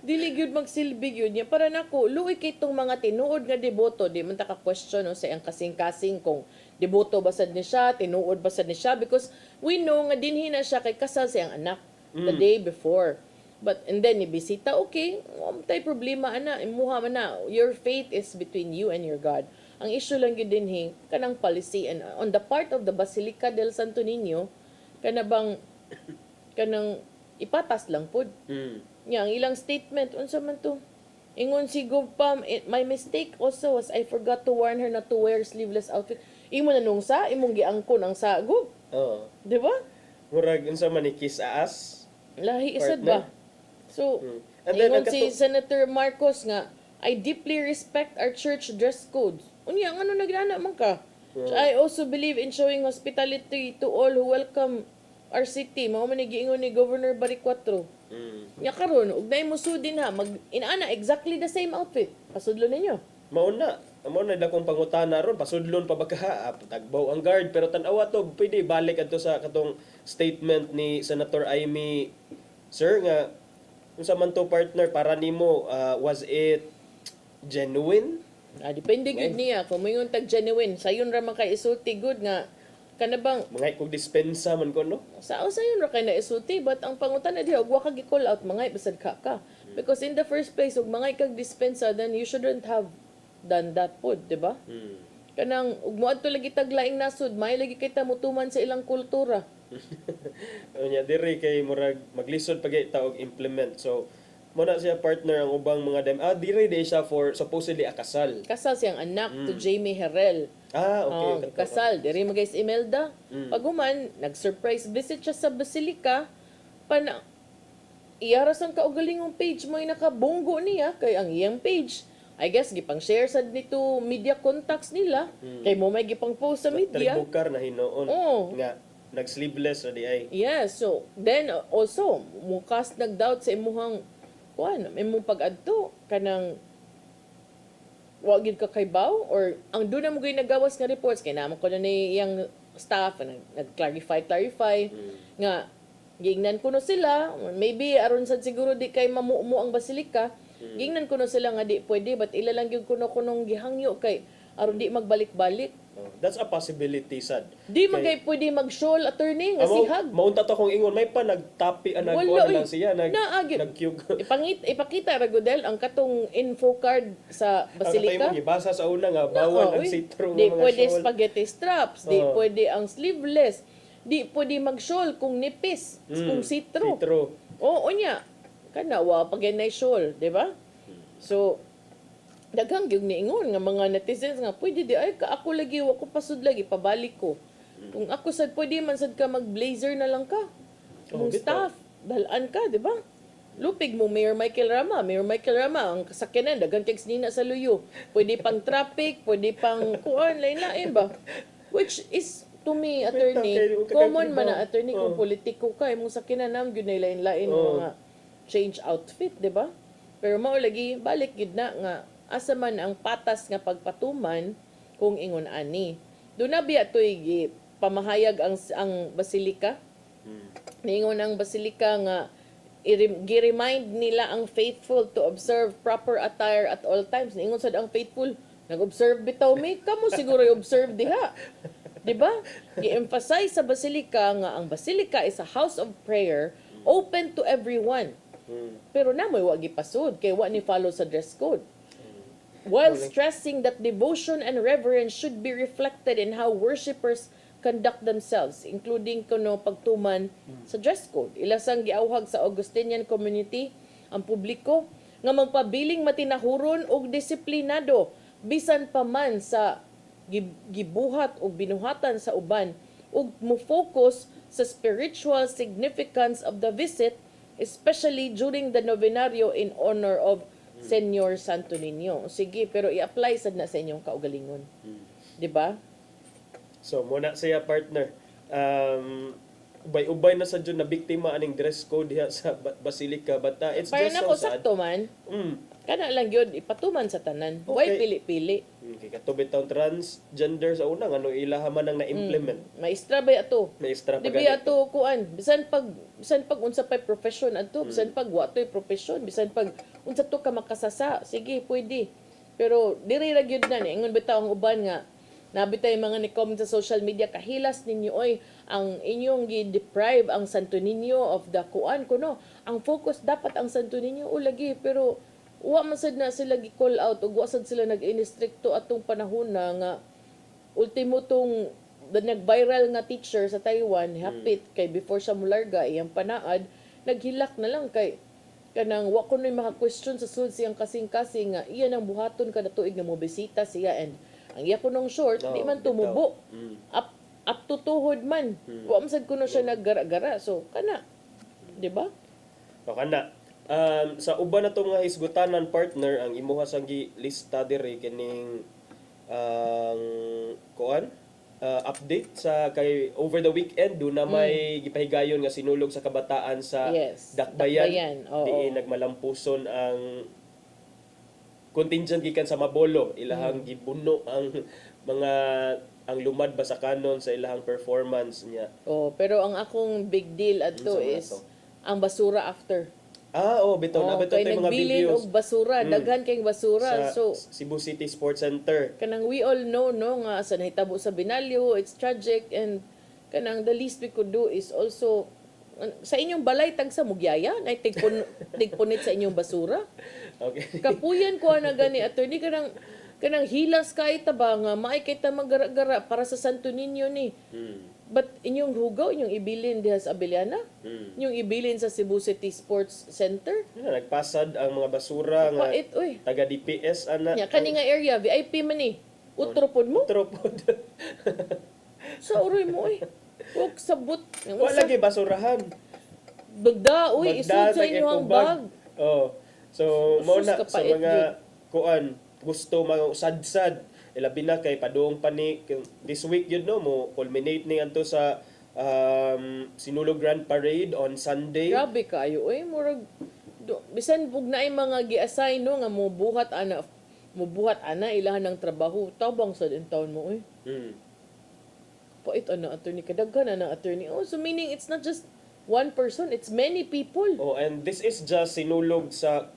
dili gyud magsilbi yun niya. Para nako, luoy kay itong mga tinuod nga deboto, di man ta ka-question no, sa iyang kasing-kasing kung deboto ba sad ni siya, tinuod ba sad ni siya, because we know nga dinhi na siya kay kasal sa iyang anak the day before. But, and then, ibisita, okay, tay problema, ana, imuha man na, your faith is between you and your God. Ang issue lang yun dinhi, kanang policy, and on the part of the Basilica del Santo Niño, kanang ipatas lang pod. Yang ilang statement unsa man to? Ingon si Gov Pam, my mistake also was I forgot to warn her not to wear sleeveless outfit. Imo na nung sa imong giangkon ang sa Gov. Oo. Di ba? Murag unsa man ni kiss aas? Lahi isad ba? So, And then, ingon si Senator Marcos nga, I deeply respect our church dress codes. Unya, ano nagnana man ka? I also believe in showing hospitality to all who welcome our city. Mao man ni giingon ni Governor Baricuatro. Nya karon ug nay musudin ha mag inaana exactly the same outfit. Pasudlo ninyo. Mao na dakong pangutana ron pasudlon pa ba ka tagbaw ang guard pero tan-awa to pwede balik adto sa katong statement ni Senator Amy sir nga unsa man to partner para nimo was it genuine? Depende gud niya kung moingon tag genuine sayon ra man kay isulti good nga kanabang mga kog dispensa man ko no. Sa sayon ra kay na isulti but ang pangutana diha ug wa ka gi-call out mga bisad ka. Because in the first place ug mga kag dispensa then you shouldn't have done that pod, di ba? Kanang ug moadto lagi taglaing nasud, may lagi kay ta mutuman sa ilang kultura. Unya diri kay murag maglisod pagay ta og implement. So mo na siya partner ang ubang mga dem. Diri day siya for supposedly a kasal. Kasal siyang anak to Jamie Herrel. Okay. Kasal. Diri mo guys Imelda. Paguman, nag-surprise visit siya sa Basilica. Iyaras ang kaugalingong page mo nakabunggo niya kay ang iyang page. I guess gipang share sad nito media contacts nila. Kay mo may gipang post sa media. Tribukar na hinoon nga nag-sleeveless na di ay. Yes, so then also mukas nag-doubt sa imuhang imong pag-adto kanang wa gid ka kay Bao or ang do na mo gyud nagawas nga reports kay naman ko na ni iyang staff nag-clarify nga gingnan kuno sila maybe aron sad siguro di kay mamumo ang Basilica gingnan kuno sila nga di pwede but ila lang gyud kuno kunong gihangyo kay aron di magbalik-balik. That's a possibility sad. Di magay pwede mag-shawl attorney nga sihag. Maunta to kung ingon may pa nagtapi nagkuha lang siya nag-cube. Ipakita ra gudel ang katong info card sa Basilica. Ang ibasa sa una nga bawal ang sitro di nga mga pwede shawl. spaghetti straps, di pwede ang sleeveless, di pwede mag-shawl kung nipis, kung sitro. Oo nya. Kana wa pagenay shawl, di ba? So daghang gyud niingon nga mga netizens nga pwede di ay ako lagi wa ko pasud lagi pabalik ko. Kung ako sad pwede man sad ka mag-blazer na lang ka. Kung staff, dalan ka, di ba? Lupig mo Mayor Michael Rama, ang kasakyanan daghang text nina sa luyo. Pwede pang traffic, pwede pang kuan lain-lain ba? Which is to me attorney, common man na attorney kung politiko ka imong sakyanan nam gyud na lain-lain mga change outfit, di ba? Pero mao lagi balik gid na nga asa man ang patas nga pagpatuman kung ingon ani. Do na biya toy pamahayag ang Basilica. Ningon ang Basilica nga gi-remind nila ang faithful to observe proper attire at all times. Ningon sad ang faithful nag-observe bitaw mi kamo siguro i-observe diha. Di ba? Gi-emphasize sa Basilica nga ang Basilica is a house of prayer open to everyone. Pero namoy wa gipasud kay wa ni follow sa dress code. While stressing that devotion and reverence should be reflected in how worshipers conduct themselves, including kuno pagtuman sa dress code. Ilasang giawhag sa Augustinian community ang publiko nga magpabiling matinahuron og disiplinado bisan pa man sa gibuhat o binuhatan sa uban ug mo-focus sa spiritual significance of the visit especially during the novenario in honor of Senyor Santo Niño. Sige, pero i-apply sad na sa inyong kaugalingon. 'Di ba? So, muna siya partner. Ubay-ubay na sa dyan na biktima aning dress code diha sa Basilica. But it's Para just na so ko sad. sakto man. Kana lang yun, ipatuman sa tanan. Huwag pili-pili. Kay katubit taong transgender sa una, ano ilaha man ang na-implement. Maistra ba ato? Maistra pa Di ba ato kuan? Bisan pag unsa pay profession ato, bisan pag wa to'y profession, bisan pag unsa to ka makasasa, sige, pwede. Pero diri ra gyud na ni ingon bitaw ang uban nga nabitay mga ni comment sa social media kahilas ninyo oy ang inyong gi-deprive ang Santo Niño of the kuan kuno. Ang focus dapat ang Santo Niño o lagi pero wa man sad na sila gi-call out ug wa sad sila nag-instricto atong panahon na nga ultimo tong nag-viral nga teacher sa Taiwan hapit kay before siya mularga iyang panaad naghilak na lang kay kanang wa kunoy maka-question sa sulod siyang kasing-kasing nga iya nang buhaton kada tuig nga mobisita siya and ang iya kunong short di man tumubo up to tuhod man wa man sad kuno siya naggara-gara so kana di ba o kana sa uban na to mga hisgutanan partner ang imuha sang lista diri kining kuan update sa kay over the weekend do na may gipahigayon nga sinulog sa kabataan sa Dakbayan. Di nagmalampuson ang contingent gikan sa Mabolo ilahang gibuno ang mga ang lumad ba sa kanon sa ilahang performance niya. Pero ang akong big deal adto is ang basura after. Bitaw na bitaw tay mga videos. Og basura, daghan kay basura. Sa Cebu City Sports Center. Kanang we all know no nga sa nahitabo sa Binalyo, it's tragic and kanang the least we could do is also sa inyong balay tag sa Mugyaya, nay tigpunit sa inyong basura. Okay. Kapuyan ko na gani attorney kanang hilas kay taba nga maay kay ta magara-gara para sa Santo Niño ni. But inyong hugaw, inyong ibilin diha sa Abiliana, inyong ibilin sa Cebu City Sports Center. Nagpasad ang mga basura nga taga DPS ana. Kani nga area VIP man ni. Utropod mo? Utropod. Sa uroy mo Huwag sabot. Wala lagi basurahan. Bagda, isud sa inyong bag. So, mo na sa mga kuan gusto mga usad-sad ilabi na kay padung pa ni this week yun no mo culminate ni anto sa Sinulog Grand Parade on Sunday. Grabe kayo murag bisan pug naay mga gi-assign no nga mobuhat ana ilahan ng trabaho tabang sa din taon mo Pait ana attorney kadaghan ana attorney. So meaning it's not just one person, it's many people. And this is just sinulog sa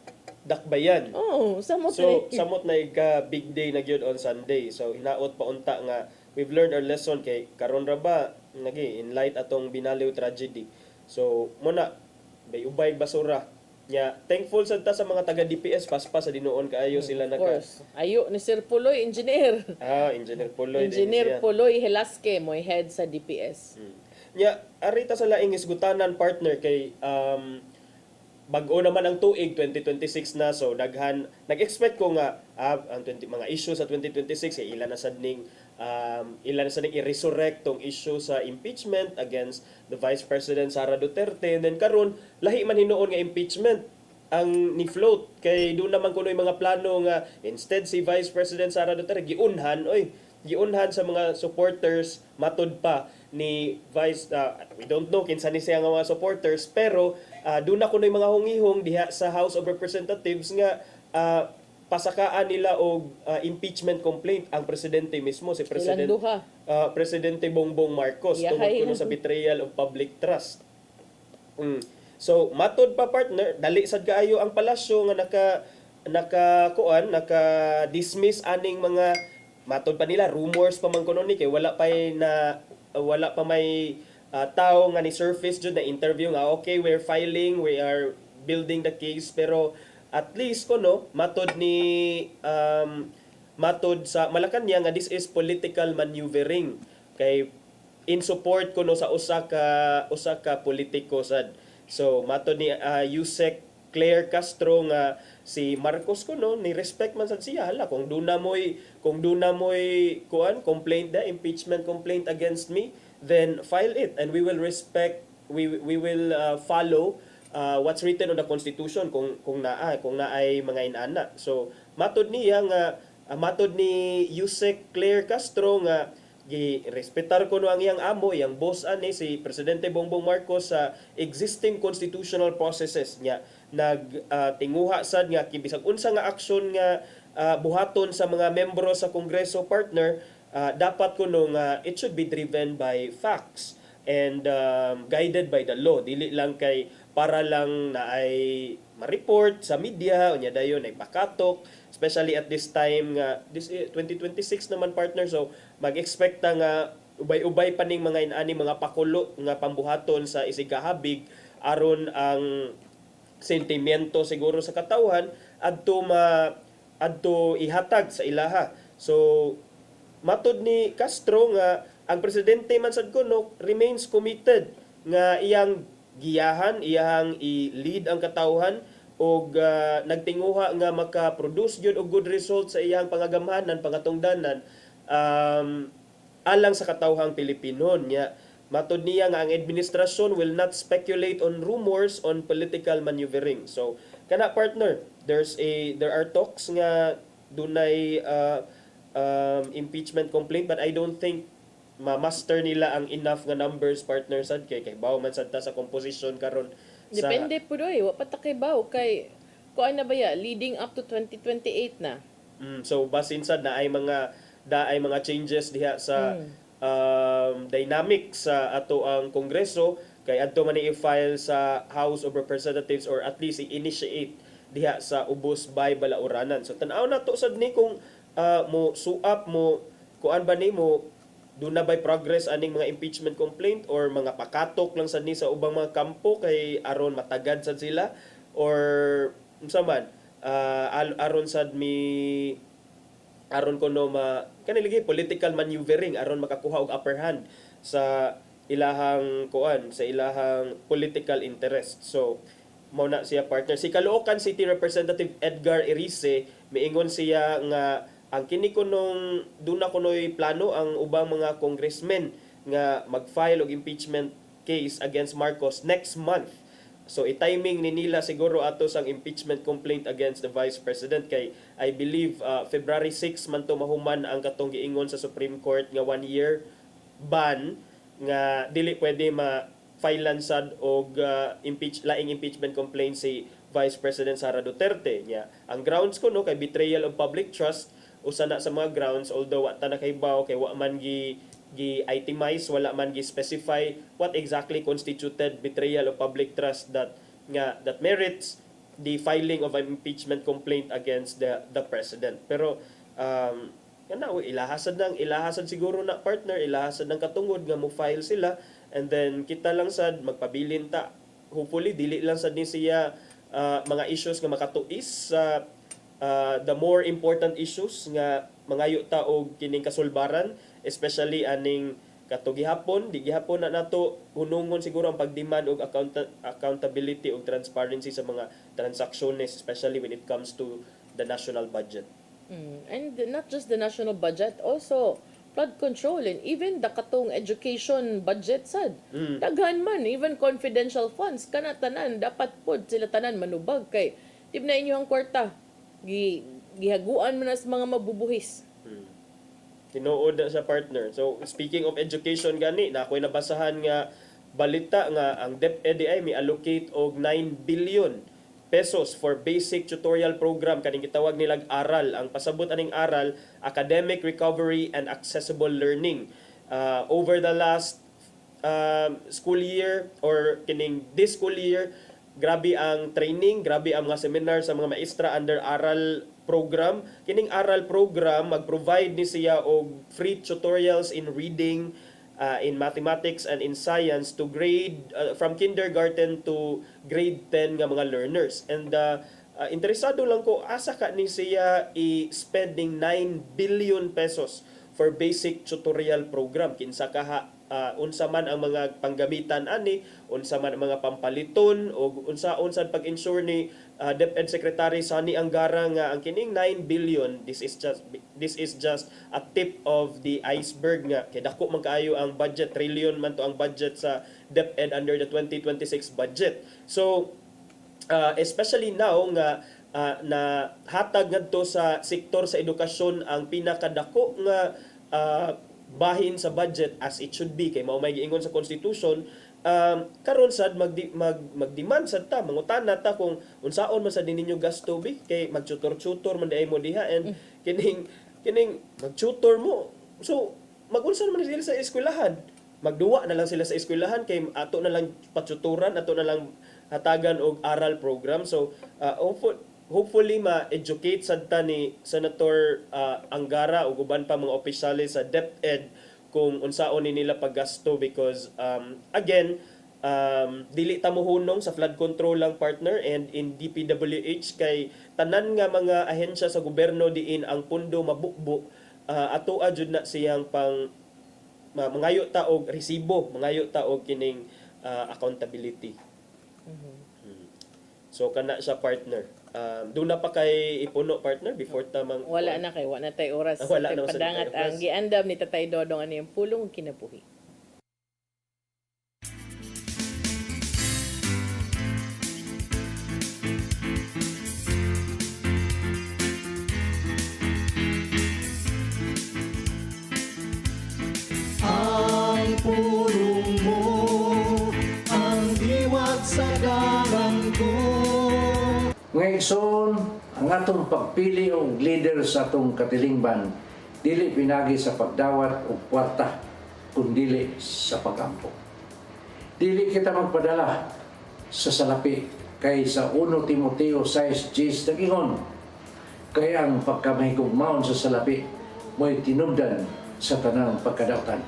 Dakbayan. Samot na ka big day na gyud on Sunday. So hinaot pa unta nga we've learned our lesson kay karon ra ba nagi in light atong Binaliw tragedy. So muna bay ubay basura nya thankful sad ta sa mga taga DPS paspas sa dinuon kaayo sila naka ayo ni Sir Puloy engineer. Engineer Puloy. Engineer Puloy Helasque moy head sa DPS. Nya arita sa laing isgutanan partner kay bag-o naman ang tuig 2026 na so daghan nag-expect ko nga ang mga issue sa 2026 ilan na sad ning i-resurrect tong issue sa impeachment against the Vice President Sara Duterte and then karon lahi man hinuon nga impeachment ang ni float kay doon naman kunoy mga plano nga instead si Vice President Sara Duterte giunhan sa mga supporters matud pa ni Vice we don't know kinsa ni siya nga mga supporters pero doon na kunoy mga hungihong diha sa House of Representatives nga pasakaan nila og impeachment complaint ang presidente mismo si Presidente Bongbong Marcos tungod kuno sa betrayal of public trust. So matod pa partner dali sad kaayo ang palasyo nga naka dismiss aning mga matod pa nila rumors pa man kuno ni kay wala pa may tao nga ni surface jud na interview nga okay we are building the case pero at least kuno matod sa Malacañang nga this is political maneuvering kay in support kuno sa usa ka politiko sad. So matod ni Yusek Claire Castro nga si Marcos kuno ni respect man sad siya hala kung duna moy complaint impeachment complaint against me then file it and we will follow what's written on the constitution kung naay mga inana. So matod niya nga matod ni Yusek Claire Castro nga gi-respetar ko no ang iyang amo, iyang boss ani si Presidente Bongbong Marcos sa existing constitutional processes niya. Tinguha sad nga bisag unsa nga aksyon nga buhaton sa mga membro sa Kongreso partner, dapat kuno nga it should be driven by facts and guided by the law. Dili lang kay para lang na ay ma-report sa media unya dayon ay pakatok, especially at this time nga this 2026 naman partner, so mag-expect nga ubay-ubay pa ning mga inani mga pakulo nga pambuhaton sa isigahabig aron ang sentimiento siguro sa katawhan adto ihatag sa ilaha. So matod ni Castro nga ang presidente man sad kuno remains committed nga iyang giyahan, iyang i-lead ang katawhan og nagtinguha nga maka-produce gyud og good result sa iyang pangagamhanan, pangatungdanan alang sa katawhang Pilipino niya. Matod niya nga ang administrasyon will not speculate on rumors on political maneuvering. So kana partner, there are talks nga dunay impeachment complaint, but I don't think ma-master nila ang enough nga numbers partner sad kay bawo man sad ta sa composition karon. Depende po doy, wa pa ta kay bawo kay kuan na ba ya leading up to 2028 na. So basin sad na ay mga changes diha sa dynamics sa ato ang Kongreso kay adto man i-file sa House of Representatives or at least i-initiate diha sa ubos by balauranan. So tan-aw na to sad ni kung mo suap mo kuan ba ni mo do na by progress aning mga impeachment complaint or mga pakatok lang sad ni sa ubang mga kampo kay aron matagad sad sila or unsa man aron sad aron kuno kaniligi political maneuvering aron makakuha og upper hand sa ilahang sa ilahang political interest. So mao na siya partner. Si Caloocan City Representative Edgar Erice miingon siya nga ang kini kunong duna kunoy plano ang ubang mga congressmen nga mag-file og impeachment case against Marcos next month. So i-timing ni nila siguro ato sang impeachment complaint against the Vice President kay I believe February 6 man to mahuman ang katong giingon sa Supreme Court nga 1-year ban nga dili pwede ma-filean sad og laing impeachment complaint si Vice President Sara Duterte nya. Ang grounds kuno kay betrayal of public trust usa na sa mga grounds, although wa ta nakaibaw kay wa man gi-itemize, wala man gi-specify what exactly constituted betrayal of public trust that merits the filing of an impeachment complaint against the president. Pero ilahasad siguro na partner, ilahasad ng katungod nga mo file sila and then kita lang sad magpabilin ta. Hopefully dili lang sad ni siya mga issues nga makatuis sa the more important issues nga mangayo ta og kining kasulbaran, especially aning katugihapon di gihapon na nato hunungon siguro ang pagdemand og accountability og transparency sa mga transactions, especially when it comes to the national budget. And not just the national budget, also flood control and even the katong education budget sad. Daghan man, even confidential funds kana tanan dapat pod sila tanan manubag kay tibna inyo ang kwarta gihaguan man sa mga mabubuhis. Tinuod na sa partner. So speaking of education gani, na ako'y nabasahan nga balita nga ang DepEd ay may allocate og 9 billion pesos for basic tutorial program kaning gitawag nilang ARAL. Ang pasabot aning ARAL, Academic Recovery and Accessible Learning. Over the last school year or kining this school year, grabe ang training, grabe ang mga seminar sa mga maestra under ARAL program. Kining ARAL program mag-provide ni siya og free tutorials in reading, in mathematics and in science to grade from kindergarten to grade 10 nga mga learners. And interesado lang ko asa ka ni siya i-spending 9 billion pesos for basic tutorial program. Kinsa ka unsa man ang mga panggamitan ani, unsa man ang mga pampaliton o unsaon sad pag-ensure ni DepEd Secretary Sani Angara nga ang kining 9 billion this is just a tip of the iceberg nga kay dako man kaayo ang budget, trillion man to ang budget sa DepEd under the 2026 budget. So especially now nga na hatag ngadto sa sektor sa edukasyon ang pinakadako nga bahin sa budget as it should be kay mao may giingon sa constitution. Karon sad mag-demand sad ta, mangutana ta kung unsaon man sa ninyo gasto bi kay mag-tutor man diay mo diha, and kining mag-tutor mo, so mag-unsa man sila sa eskwelahan, magduwa na lang sila sa eskwelahan kay ato na lang patuturan, ato na lang hatagan og aral program. So hopefully ma-educate sad ta ni Senator Angara ug uban pa mga opisyales sa DepEd kung unsaon ni nila paggasto, because again dili ta mohunong sa flood control lang, partner, and in DPWH kay tanan nga mga ahensya sa gobyerno diin ang pundo mabukbok, ato jud na siyang pang mangayo ta og resibo, mangayo ta og kining accountability. So kana siya, partner. Doon na pa kay ipuno, partner, before tamang... Wala na tay oras. Wala na padangat ang giandam ni Tatay Dodong ano yung pulong kinabuhi. Ang pulong mo, ang diwat sa galang ko. Ngayon, ang atong pagpili og leader sa atong katilingban dili pinagi sa pagdawat og kwarta, kundi sa pagampo. Dili kita magpadala sa salapi kay sa 1 Timoteo 6:10 nagingon, kay ang pagkamahigugmaon sa salapi mo'y tinubdan sa tanang pagkadautan.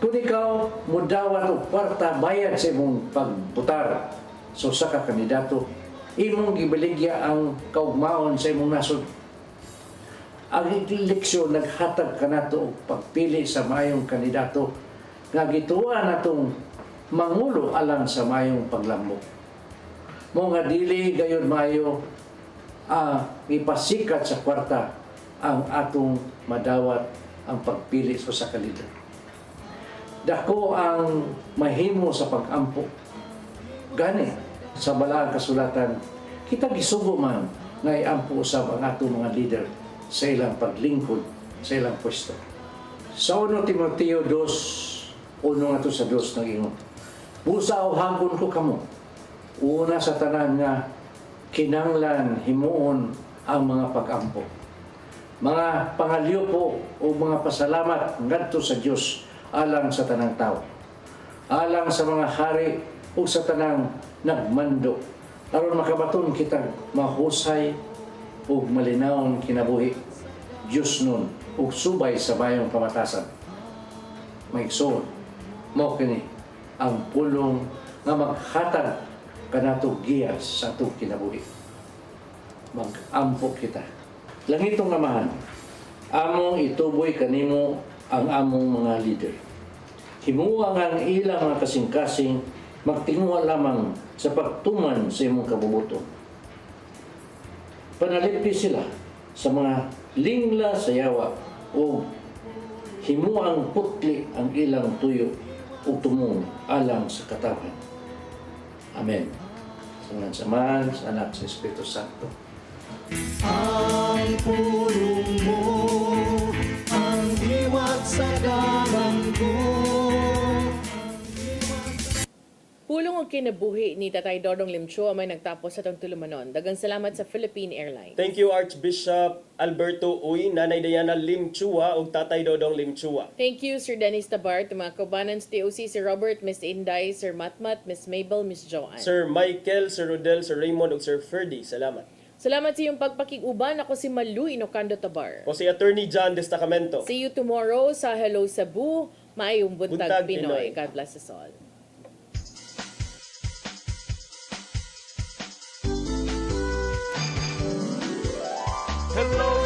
Kung ikaw mudawat og kwarta bayad sa imong pagbutar sa usa ka kandidato, imong gibaligya ang kaugmaon sa imong nasod. Ang eleksyon naghatag kanato og pagpili sa maayong kandidato nga gituwa natong mangulo alang sa maayong paglambok. Mo nga dili gayon maayo ipasikat sa kwarta ang atong madawat ang pagpili sa usa ka leader. Dako ang mahimo sa pag-ampo. Gani sa balaang kasulatan, kita gisugo man nga iampo usab ang atong mga leader sa ilang paglingkod sa ilang pwesto. Sa 1 Timoteo 2, uno nga to sa 2 nagingon, busa o hagon ko kamo, una sa tanan nga kinanglan himuon ang mga pag-ampo. Mga pangalyo po o mga pasalamat ngadto sa Dios alang sa tanang tao, alang sa mga hari o sa tanang nagmando, aron makabaton kita mahusay ug malinawon kinabuhi Dios nun ug subay sa bayong pamatasan. Maigsoon mao kini ang pulong nga maghatag kanato giya sa atong kinabuhi. Mag-ampo kita. Langitong Amahan, among ituboy kanimo ang among mga leader. Himuang ang ilang mga kasing-kasing magtinguha lamang sa pagtuman sa imong kabubuton. Panalipdi sila sa mga lingla sa yawa o himuang putli ang ilang tuyo o tumong alang sa katawan. Amen. Sa ngalan sa Ama, sa Anak, sa Espiritu Santo. Ang pulong mo, ang diwat sa galang ko. Pulong og kinabuhi ni Tatay Dodong Limchua may nagtapos sa itong tulumanon. Dagang salamat sa Philippine Airlines. Thank you, Archbishop Alberto Uy, Nanay Diana Limchua ug Tatay Dodong Limchua. Thank you, Sir Dennis Tabar, mga kaubanan sa TOC, Sir Robert, Miss Inday, Sir Matmat, Miss Mabel, Miss Joanne. Sir Michael, Sir Rodel, Sir Raymond ug Sir Ferdy. Salamat. Salamat sa iyong pagpakiguban. Ako si Malu Inocando Tabar. O si Attorney John Destacamento. See you tomorrow sa Hello Cebu. Maayong buntag Pinoy. God bless us all. Hello